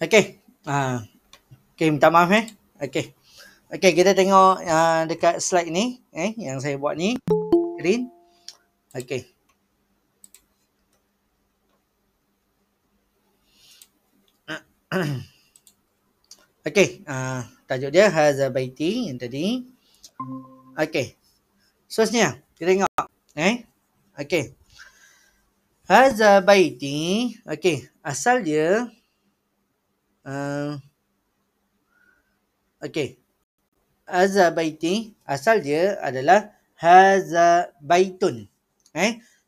Okey. Okey, minta maaf Okey. Okey, kita tengok dekat slide ni yang saya buat ni, screen. Okey. Okey, tajuk dia Hadza Baiti yang tadi. Okey. Seterusnya, kita tengok Okey. Hadza Baiti. Okey, asal dia okey. Hadza Baiti, asal dia adalah Hadza Baitun.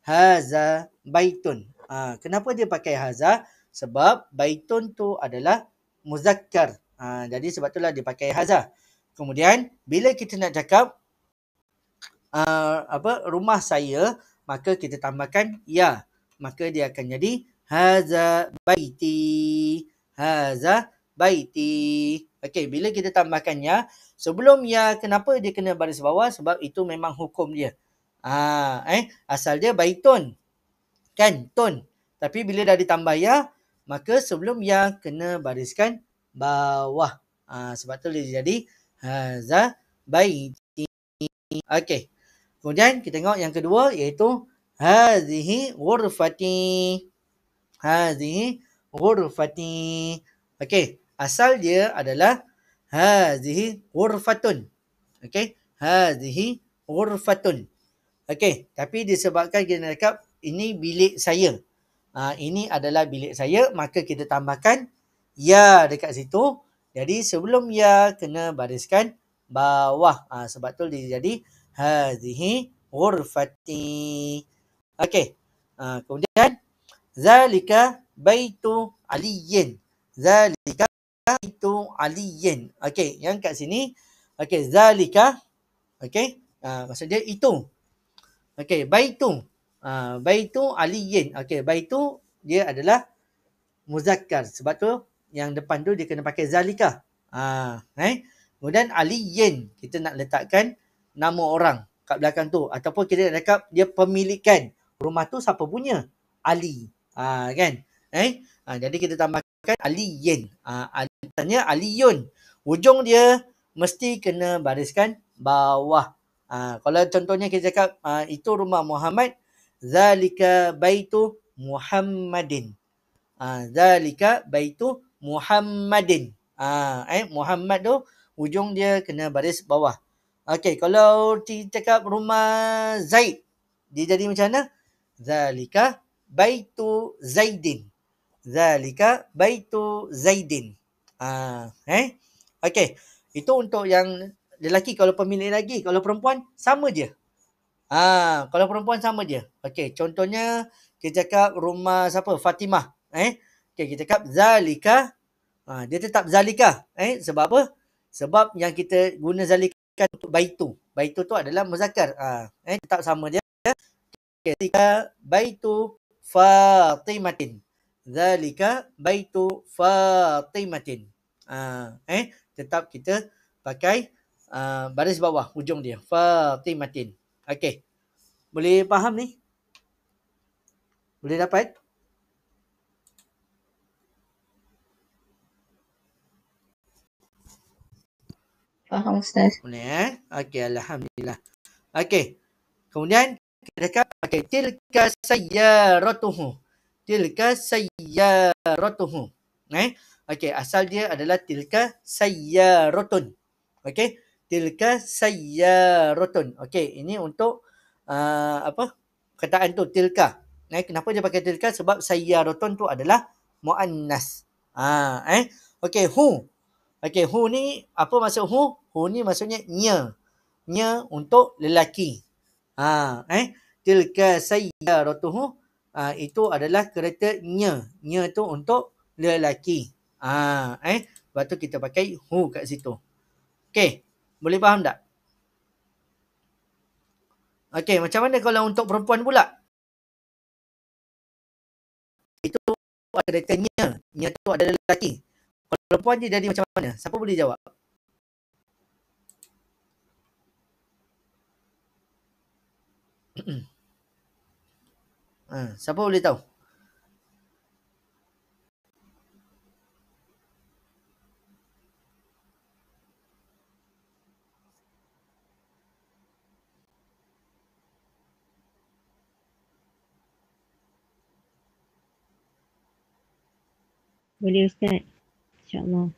Hadza Baitun. Kenapa dia pakai Hadza? Sebab Baitun tu adalah muzakkar. Jadi sebab itulah dia pakai Hadza. Kemudian bila kita nak cakap rumah saya, maka kita tambahkan ya. Maka dia akan jadi Hadza Baiti. Hadza Baiti. Okey, bila kita tambahkan ya, sebelum ya kenapa dia kena baris bawah? Sebab itu memang hukum dia. Asal dia baitun. Kan? Tun. Tapi bila dah ditambah ya, maka sebelum ya kena bariskan bawah. Sebab tu dia jadi Hadza Baiti. Okey. Kemudian kita tengok yang kedua iaitu Hadhihi ghurfati. Hadhihi ghurfati. Okey, asal dia adalah Hadhihi ghurfatun. Okey, Hadhihi ghurfatun. Okey, tapi disebabkan kita cakap ini bilik saya. Ini adalah bilik saya, maka kita tambahkan ya dekat situ. Jadi sebelum ya kena bariskan bawah. Sebab tu dia jadi Hadhihi ghurfati. Okey. Kemudian zalika baitu aliyin. Zalika baitu aliyin. Okey, yang kat sini okey, zalika okey, maksud dia itu. Okey, baitu. Baitu aliyin. Okey, baitu dia adalah muzakkar. Sebab tu yang depan tu dia kena pakai zalika. Kemudian aliyin, kita nak letakkan nama orang kat belakang tu, ataupun kita nak cakap dia pemilikan. Rumah tu siapa punya? Ali. Kan? Jadi kita tambahkan aliyin. Tanya aliyun. Ujung dia mesti kena bariskan bawah. Kalau contohnya kita cakap itu rumah Muhammad, zalika baitu Muhammadin. Zalika baitu Muhammadin. Muhammad tu ujung dia kena baris bawah. Okey, kalau kita cakap rumah Zaid, dia jadi macam mana? Zalika baitu Zaidin. Zalika baitu Zaidin. Okey, itu untuk yang lelaki. Kalau pemilik lelaki, kalau perempuan sama je. Kalau perempuan sama je. Okey, contohnya kita cakap rumah siapa? Fatimah. Okey, kita cakap zalika. Dia tetap zalika. Sebab apa? Sebab yang kita guna zalika untuk baitu. Baitu tu adalah muzakkar. Tetap sama dia. Zalika baitu Fatimatin. Zalika baitu Fatimatin. Tetap kita pakai baris bawah ujung dia. Fatimatin. Okey. Boleh faham ni? Boleh dapat? Faham Ustaz. Boleh Okey, alhamdulillah. Okey. Kemudian kita cakap tilka sayyaratuhu. Tilka sayyaratuhu. Okey, asal dia adalah tilka sayyaratun. Okey, tilka sayyaratun. Okey, ini untuk kataan tu tilka. Kenapa dia pakai tilka? Sebab sayyaratun tu adalah muannas. Okey, hu. Okey, hu ni apa maksud hu? Hu ni maksudnya nya. Nya untuk lelaki. Tilka sayyaratuhu, itu adalah kereta nya. Nya tu untuk lelaki. Lepas tu kita pakai hu kat situ. Okey, boleh faham tak? Okey, macam mana kalau untuk perempuan pula? Itu ada kereta nya. Nya tu adalah lelaki. Kalau perempuan dia jadi macam mana? Siapa boleh jawab? Siapa boleh tahu? Boleh Ustaz. InsyaAllah.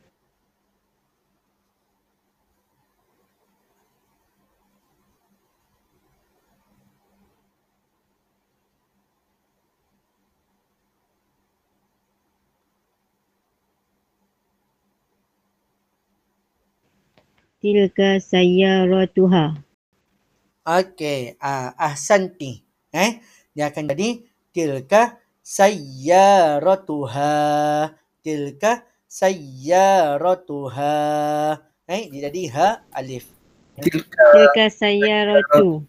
Tilka sayyaratuha. Okey, ahsanti. Dia akan jadi tilka sayyaratuha. Tilka sayyaratuha. Dia jadi ha alif. Tilka sayyaratu.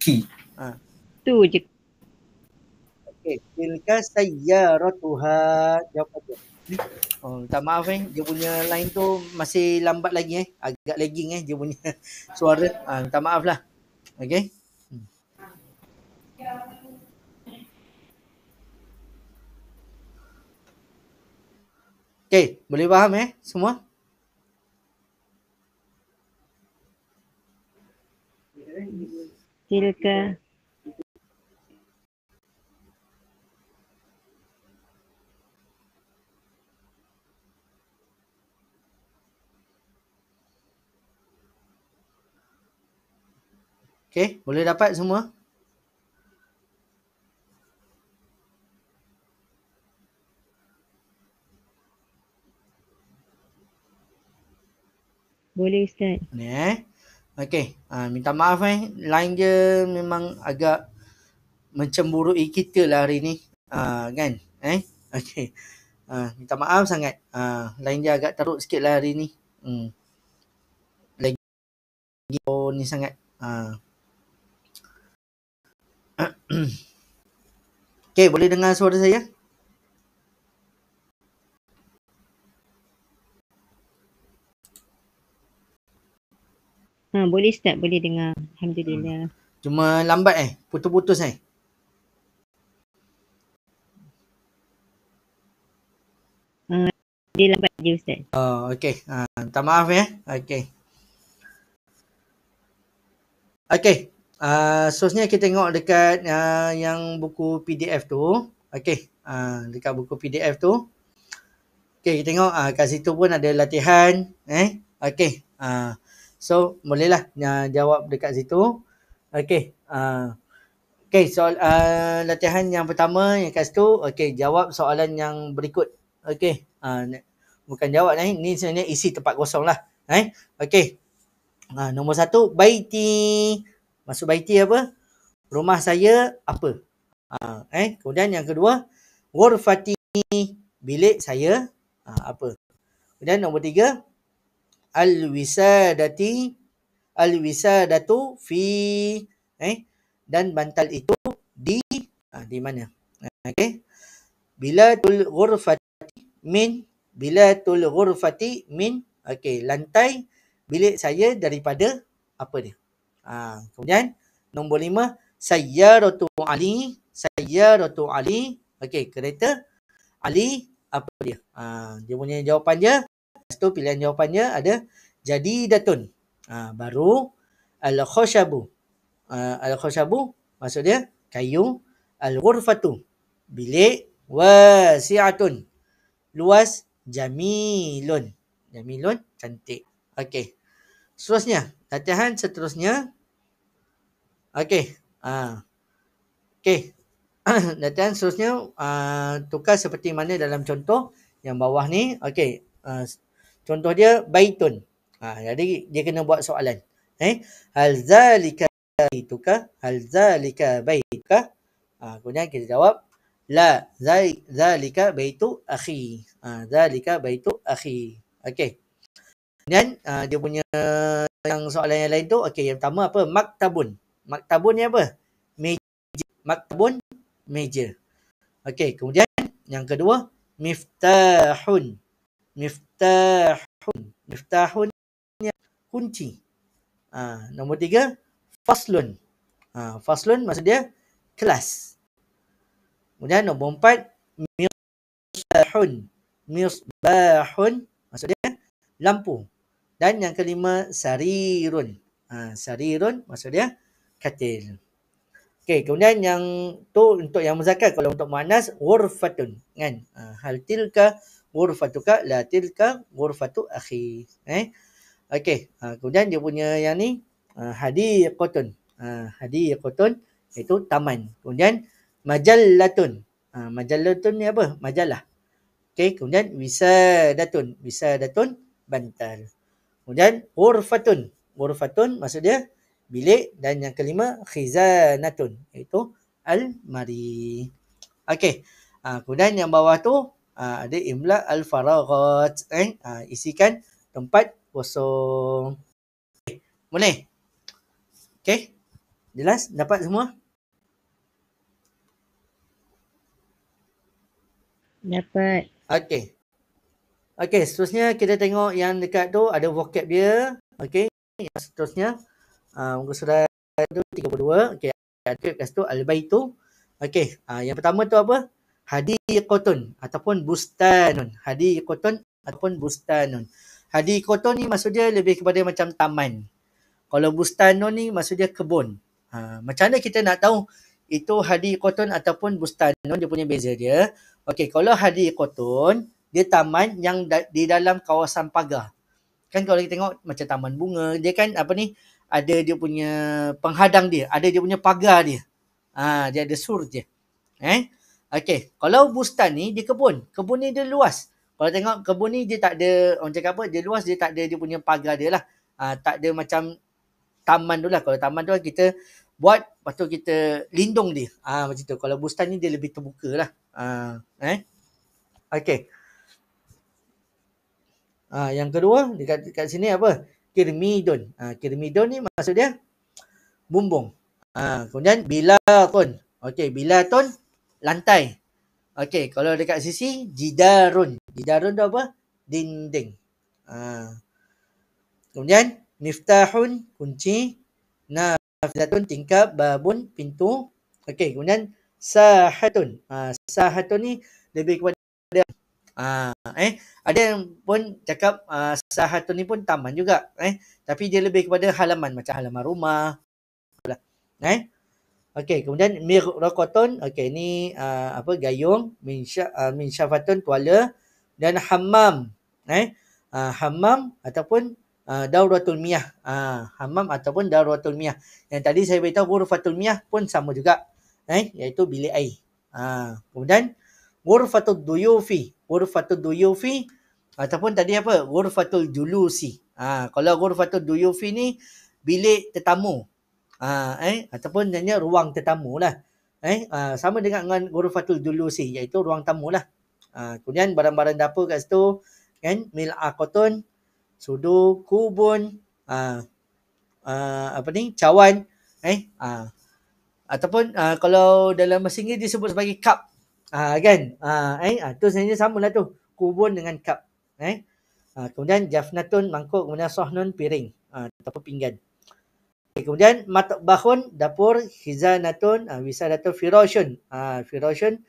Ah. Tu je. Okey, tilka sayyaratuha. Jawab apa? Oh, minta maaf dia punya line tu masih lambat lagi agak lagging dia punya suara. Minta maaf lah. Okey. Okey, boleh faham semua? Tilka Okey, boleh dapat semua? boleh Ustaz. Ni Okey, minta maaf line dia memang agak mencemburui kita lah hari ni. Kan? Okey. Minta maaf sangat. Line dia agak teruk sikit lah hari ni. Lagi ni sangat. Okey, boleh dengar suara saya? Boleh Ustaz, boleh dengar. Alhamdulillah. Cuma lambat putus-putus Dia lambat je Ustaz. Okey. Minta maaf Okey. Okey. Seterusnya kita tengok dekat yang buku PDF tu. Okey. Dekat buku PDF tu. Okey, kita tengok kat situ pun ada latihan. Okey. So, bolehlah jawab dekat situ. Okey. Okey, soal latihan yang pertama yang kat situ. Okey, jawab soalan yang berikut. Okey. Bukan jawab ni sebenarnya isi tempat kosong lah. Okey. Nombor 1, baiti. Maksud baiti apa? Rumah saya apa? Kemudian yang kedua, ghurfati. Bilik saya apa? Kemudian nombor 3, al-wisadatu fi. Dan bantal itu di mana? Okey. Bilatul ghurfati min. Okey, lantai bilik saya daripada apa dia? Kemudian nombor 5, sayyaratu Ali. Okey, kereta Ali apa dia? Dia punya jawapan dia. Lepas tu pilihan jawapannya ada jadidatun. Baru. Al-khashabu. Maksud dia kayu. Al-ghurfatu. Bilik. Wasi'atun. Luas. Jamilun. Cantik. Okey. Seterusnya. Latihan seterusnya. Okey. Okey. Latihan seterusnya tukar seperti mana dalam contoh yang bawah ni. Okey. Contoh dia baitun. Jadi dia kena buat soalan. Hal zalika baituka? Kemudian kita jawab la zalika baitu akhi. Zalika baitu akhi. Okey. Kemudian dia punya yang soalan yang lain tu, okey, yang pertama apa? Maktabun ni apa? Meja. Maktabun, meja. Okey, kemudian yang kedua, miftahun ni kunci. Nombor 3, faslun. Faslun maksud dia kelas. Kemudian nombor 4, misbahun maksud dia lampu. Dan yang kelima, sarirun. Sarirun maksud dia katil. Okey, kemudian yang tu untuk yang muzakkar. Kalau untuk muannas, ghurfatun kan. Hal tilka ghurfatuka la tilka ghurfatu akhi. Okey, kemudian dia punya yang ni hadiqatun. Hadiqatun itu taman. Kemudian majallatun. Majallatun ni apa? Majalah. Okey, kemudian wisadatun. Wisadatun bantal. Kemudian ghurfatun. Ghurfatun maksud dia bilik, dan yang kelima khizanatun iaitu almari. Okey. Kemudian yang bawah tu ada imla al-faraghat. Isikan tempat kosong. Boleh? Okey. Jelas? Dapat semua? Dapat. Okey. Okey, seterusnya kita tengok yang dekat tu ada vocab dia. Okey, yang seterusnya muka surat tu 32. Okey, ada kat situ al-baitu. Okey, yang pertama tu apa? Hadiqatun ataupun bustanun. Hadiqatun ataupun bustanun. Hadiqatun ni maksud dia lebih kepada macam taman. Kalau bustanun ni maksud dia kebun. Macam mana kita nak tahu itu hadiqatun ataupun bustanun, dia punya beza dia. Okey, kalau hadiqatun dia taman yang di dalam kawasan pagar. Kan kalau kita tengok macam taman bunga, dia kan apa ni, ada dia punya penghadang dia, ada dia punya pagar dia. Dia ada sur dia. Okey, kalau bustan ni dia kebun. Kebun ni dia luas. Kalau tengok kebun ni dia tak ada, orang cakap apa, dia luas, dia tak ada dia punya pagar dia lah. Tak ada macam taman tu lah. Kalau taman tu kita buat, lepas tu kita lindung dia. Macam tu. Kalau bustan ni dia lebih terbuka lah. Okey. Yang kedua dekat sini apa? Kirmidun. Kirmidun ni maksud dia bumbung. Kemudian bilatun. Okey, bilatun lantai. Okey, kalau dekat sisi jidarun. Jidarun tu apa? Dinding. Kemudian miftahun kunci, nafizatun tingkap, babun pintu. Okey, kemudian sahatun. Sahatun ni lebih kepada ada yang pun cakap sahatun ni pun taman juga, tapi dia lebih kepada halaman, macam halaman rumah. Okey, kemudian mirqatun, okey ni gayung, min syafatun tuala, dan hammam. Hammam ataupun dauratul miyah. Hammam ataupun dauratul miyah. Yang tadi saya beritahu ghurfatul miyah pun sama juga, iaitu bilik air. Kemudian ghurfatul duyufi. Ghurfatul duyufi ataupun tadi apa? Ghurfatul julusi. Kalau ghurfatul duyufi ni bilik tetamu. Ataupun nanya ruang tetamu lah. Sama dengan ghurfatul julusi, iaitu ruang tamu lah. Kemudian barang-barang dapur kat situ kan, mil'aqatun, sudu, kubun, cawan, ataupun kalau dalam bahasa Inggeris disebut sebagai cup. Kan? Tu sebenarnya samalah tu. Kubun dengan cup. Kemudian jafnatun, mangkuk, kemudian sahnun, piring ataupun pinggan. Kemudian matbahun, dapur, khizanatun, wisadatun, firashun. Firashun,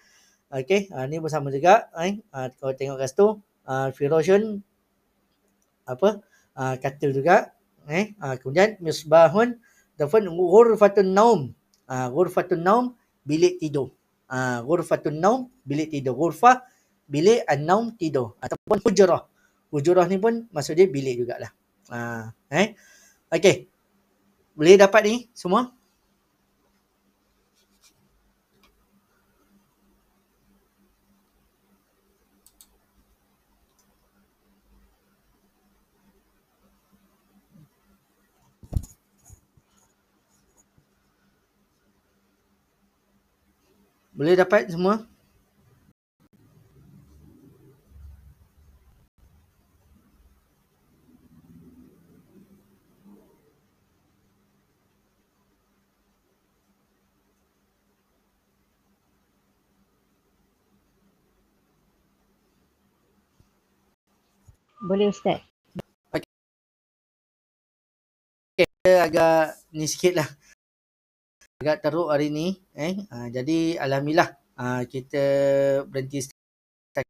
okey, ni pun sama juga. Kalau tengok kat situ, firashun katil juga. Kemudian misbahun, dafun, ghurfatun naum. Ghurfatun naum, bilik tidur. Ghurfatun naum, bilik tidur. Ghurfah, bilik, an-naum, tidur. Ataupun hujrah. Hujrah ni pun maksud dia bilik jugalah. Okey. Boleh dapat ni semua? Boleh dapat semua? Boleh Ustaz. Kita agak ni sikit lah. Agak teruk hari ni. Jadi alhamdulillah kita berhenti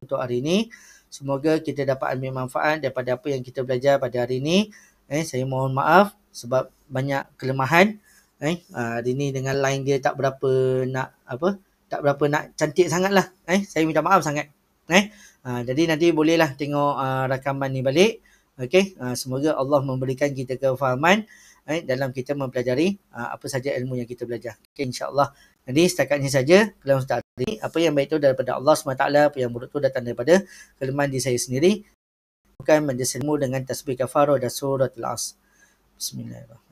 untuk hari ni. Semoga kita dapat ambil manfaat daripada apa yang kita belajar pada hari ni. Saya mohon maaf sebab banyak kelemahan. Hari ni dengan line dia tak berapa nak cantik sangat lah. Saya minta maaf sangat. Jadi nanti bolehlah tengok rakaman ni balik. Okey, semoga Allah memberikan kita kefahaman dalam kita mempelajari apa saja ilmu yang kita belajar. Okey, insya-Allah. Jadi setakat ini saja kalian Ustaz tadi. Apa yang baik itu daripada Allah SWT, apa yang buruk itu datang daripada kelemahan diri saya sendiri. Bukan menjelasmu dengan tasbih kafarah dan surah Al-Asr. Bismillahirrahmanirrahim.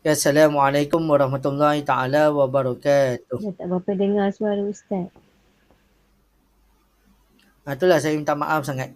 Assalamualaikum warahmatullahi taala wabarakatuh. Ya, tak berapa dengar suara Ustaz. Itulah saya minta maaf sangat.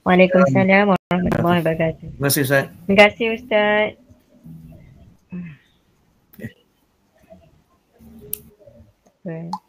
Waalaikumsalam warahmatullahi wabarakatuh. Terima kasih Ustaz. Terima kasih Ustaz. Okay.